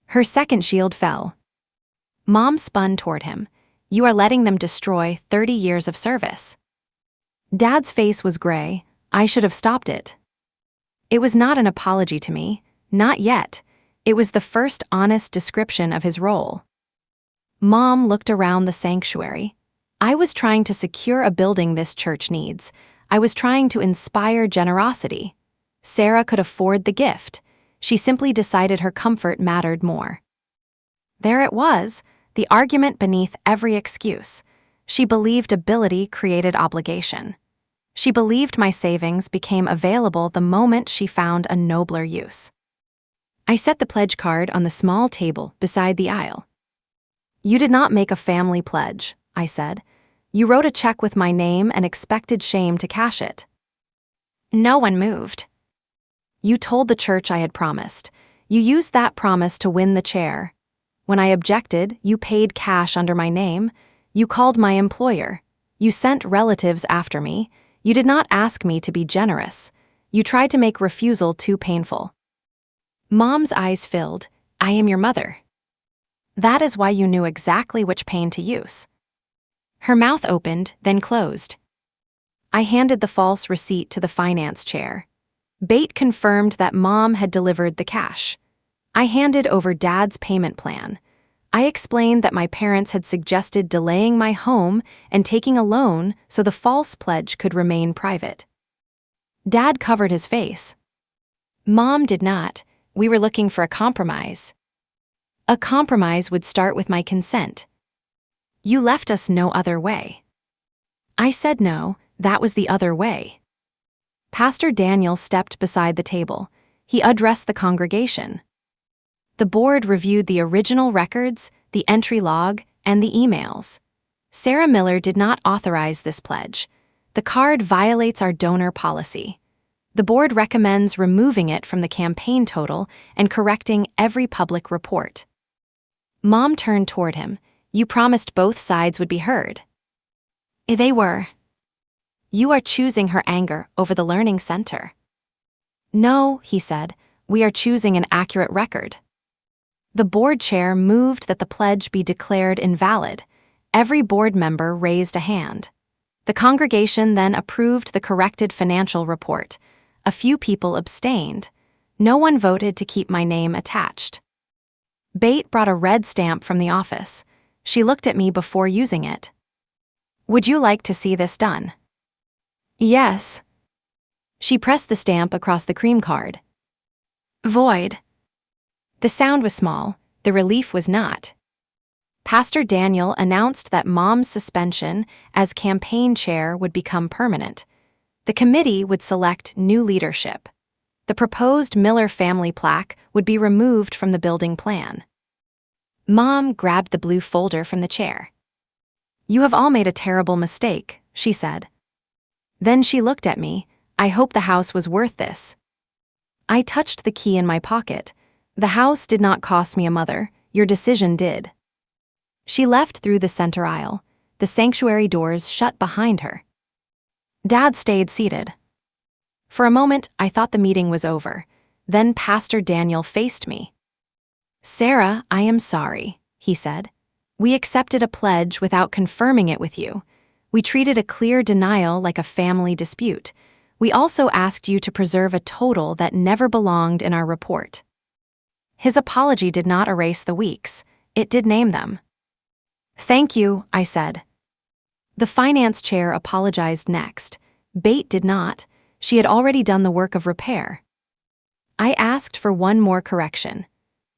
Her second shield fell. Mom spun toward him. You are letting them destroy 30 years of service. Dad's face was gray. I should have stopped it. It was not an apology to me. Not yet. It was the first honest description of his role. Mom looked around the sanctuary. I was trying to secure a building this church needs. I was trying to inspire generosity. Sarah could afford the gift. She simply decided her comfort mattered more. There it was, the argument beneath every excuse. She believed ability created obligation. She believed my savings became available the moment she found a nobler use. I set the pledge card on the small table beside the aisle. You did not make a family pledge, I said. You wrote a check with my name and expected shame to cash it. No one moved. You told the church I had promised. You used that promise to win the chair. When I objected, you paid cash under my name. You called my employer. You sent relatives after me. You did not ask me to be generous. You tried to make refusal too painful. Mom's eyes filled. I am your mother. That is why you knew exactly which pain to use. Her mouth opened, then closed. I handed the false receipt to the finance chair. Bate confirmed that Mom had delivered the cash. I handed over Dad's payment plan. I explained that my parents had suggested delaying my home and taking a loan so the false pledge could remain private. Dad covered his face. Mom did not. We were looking for a compromise. A compromise would start with my consent. You left us no other way. I said no, that was the other way. Pastor Daniel stepped beside the table. He addressed the congregation. The board reviewed the original records, the entry log, and the emails. Sarah Miller did not authorize this pledge. The card violates our donor policy. The board recommends removing it from the campaign total and correcting every public report. Mom turned toward him. You promised both sides would be heard. They were. You are choosing her anger over the learning center. No, he said, we are choosing an accurate record. The board chair moved that the pledge be declared invalid. Every board member raised a hand. The congregation then approved the corrected financial report. A few people abstained. No one voted to keep my name attached. Bate brought a red stamp from the office. She looked at me before using it. Would you like to see this done? Yes. She pressed the stamp across the cream card. Void. The sound was small, the relief was not. Pastor Daniel announced that Mom's suspension as campaign chair would become permanent. The committee would select new leadership. The proposed Miller family plaque would be removed from the building plan. Mom grabbed the blue folder from the chair. "You have all made a terrible mistake," she said. Then she looked at me. "I hope the house was worth this." I touched the key in my pocket. "The house did not cost me a mother. Your decision did." She left through the center aisle. The sanctuary doors shut behind her. Dad stayed seated. For a moment, I thought the meeting was over. Then Pastor Daniel faced me. "Sarah, I am sorry," he said. "We accepted a pledge without confirming it with you. We treated a clear denial like a family dispute. We also asked you to preserve a total that never belonged in our report." His apology did not erase the weeks. It did name them. "Thank you," I said. The finance chair apologized next. Bate did not. She had already done the work of repair. I asked for one more correction.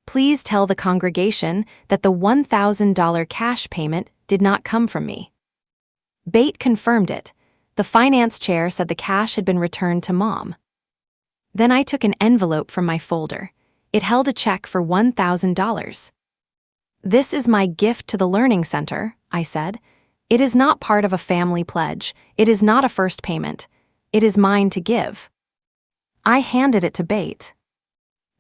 "Please tell the congregation that the $1,000 cash payment did not come from me." Bate confirmed it. The finance chair said the cash had been returned to Mom. Then I took an envelope from my folder. It held a check for $1,000. "This is my gift to the Learning Center," I said. "It is not part of a family pledge. It is not a first payment. It is mine to give." I handed it to Bate.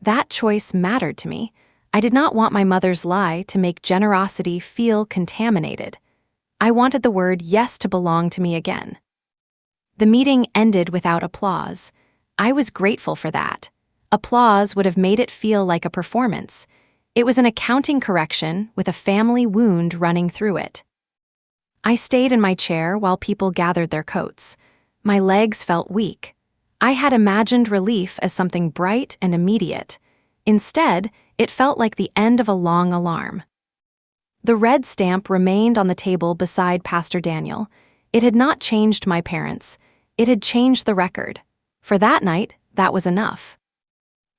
That choice mattered to me. I did not want my mother's lie to make generosity feel contaminated. I wanted the word yes to belong to me again. The meeting ended without applause. I was grateful for that. Applause would have made it feel like a performance. It was an accounting correction with a family wound running through it. I stayed in my chair while people gathered their coats. My legs felt weak. I had imagined relief as something bright and immediate. Instead, it felt like the end of a long alarm. The red stamp remained on the table beside Pastor Daniel. It had not changed my parents. It had changed the record. For that night, that was enough.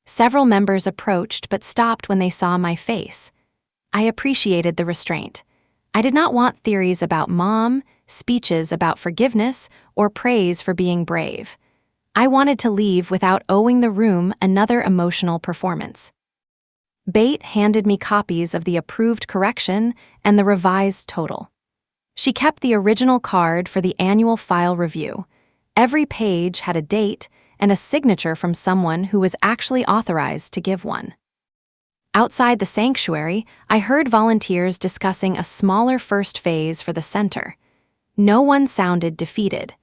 Several members approached but stopped when they saw my face. I appreciated the restraint. I did not want theories about Mom, speeches about forgiveness, or praise for being brave. I wanted to leave without owing the room another emotional performance. Bate handed me copies of the approved correction and the revised total. She kept the original card for the annual file review. Every page had a date and a signature from someone who was actually authorized to give one. Outside the sanctuary, I heard volunteers discussing a smaller first phase for the center. No one sounded defeated.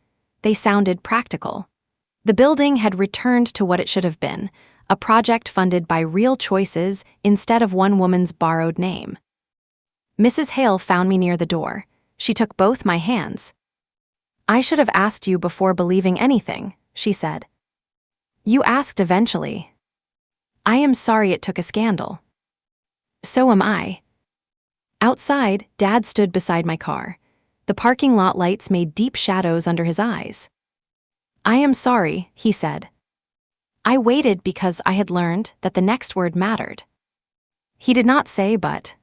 They sounded practical. The building had returned to what it should have been, a project funded by real choices instead of one woman's borrowed name. Mrs. Hale found me near the door. She took both my hands. "I should have asked you before believing anything," she said. "You asked eventually. I am sorry it took a scandal." "So am I." Outside, Dad stood beside my car. The parking lot lights made deep shadows under his eyes. "I am sorry," he said. I waited because I had learned that the next word mattered. He did not say but.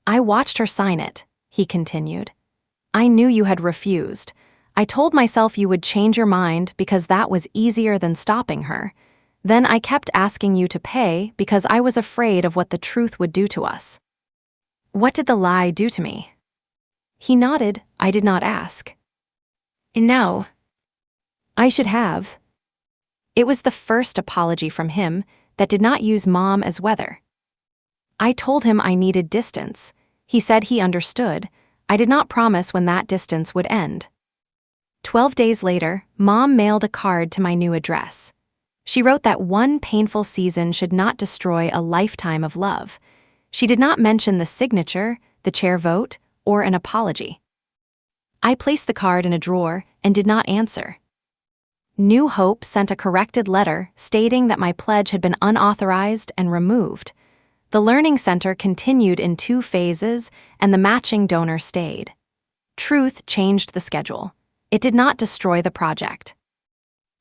"I watched her sign it," he continued. "I knew you had refused. I told myself you would change your mind because that was easier than stopping her. Then I kept asking you to pay because I was afraid of what the truth would do to us." "What did the lie do to me?" He nodded. I did not ask. "No." "I should have." It was the first apology from him that did not use Mom as weather. I told him I needed distance. He said he understood. I did not promise when that distance would end. 12 days later, Mom mailed a card to my new address. She wrote that one painful season should not destroy a lifetime of love. She did not mention the signature, the chair vote, or an apology. I placed the card in a drawer and did not answer. New Hope sent a corrected letter stating that my pledge had been unauthorized and removed. The Learning Center continued in 2 phases, and the matching donor stayed. Truth changed the schedule. It did not destroy the project.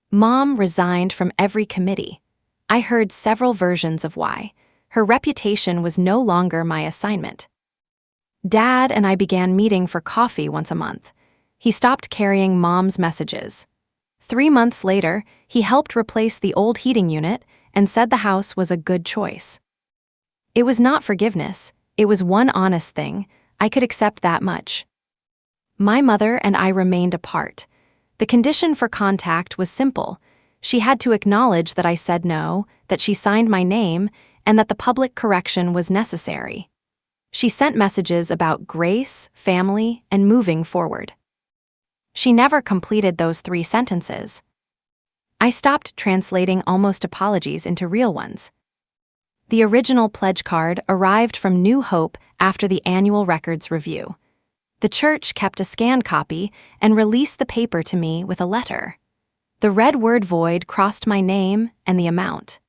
Mom resigned from every committee. I heard several versions of why. Her reputation was no longer my assignment. Dad and I began meeting for coffee once a month. He stopped carrying Mom's messages. 3 months later, he helped replace the old heating unit and said the house was a good choice. It was not forgiveness, it was one honest thing. I could accept that much. My mother and I remained apart. The condition for contact was simple. She had to acknowledge that I said no, that she signed my name, and that the public correction was necessary. She sent messages about grace, family, and moving forward. She never completed those 3 sentences. I stopped translating almost apologies into real ones. The original pledge card arrived from New Hope after the annual records review. The church kept a scanned copy and released the paper to me with a letter. The red word void crossed my name and the amount.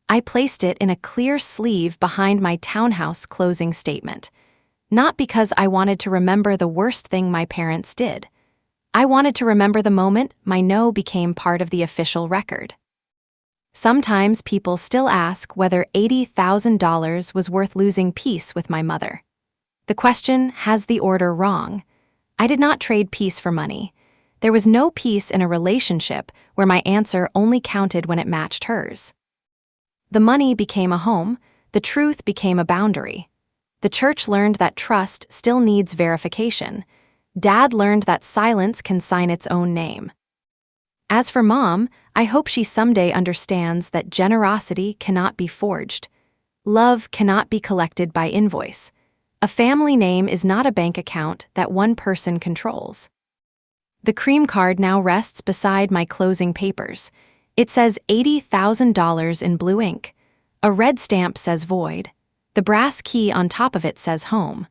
I placed it in a clear sleeve behind my townhouse closing statement, not because I wanted to remember the worst thing my parents did. I wanted to remember the moment my no became part of the official record. Sometimes people still ask whether $80,000 was worth losing peace with my mother. The question has the order wrong. I did not trade peace for money. There was no peace in a relationship where my answer only counted when it matched hers. The money became a home, the truth became a boundary. The church learned that trust still needs verification. Dad learned that silence can sign its own name. As for Mom, I hope she someday understands that generosity cannot be forged. Love cannot be collected by invoice. A family name is not a bank account that one person controls. The cream card now rests beside my closing papers. It says $80,000 in blue ink. A red stamp says void. The brass key on top of it says home.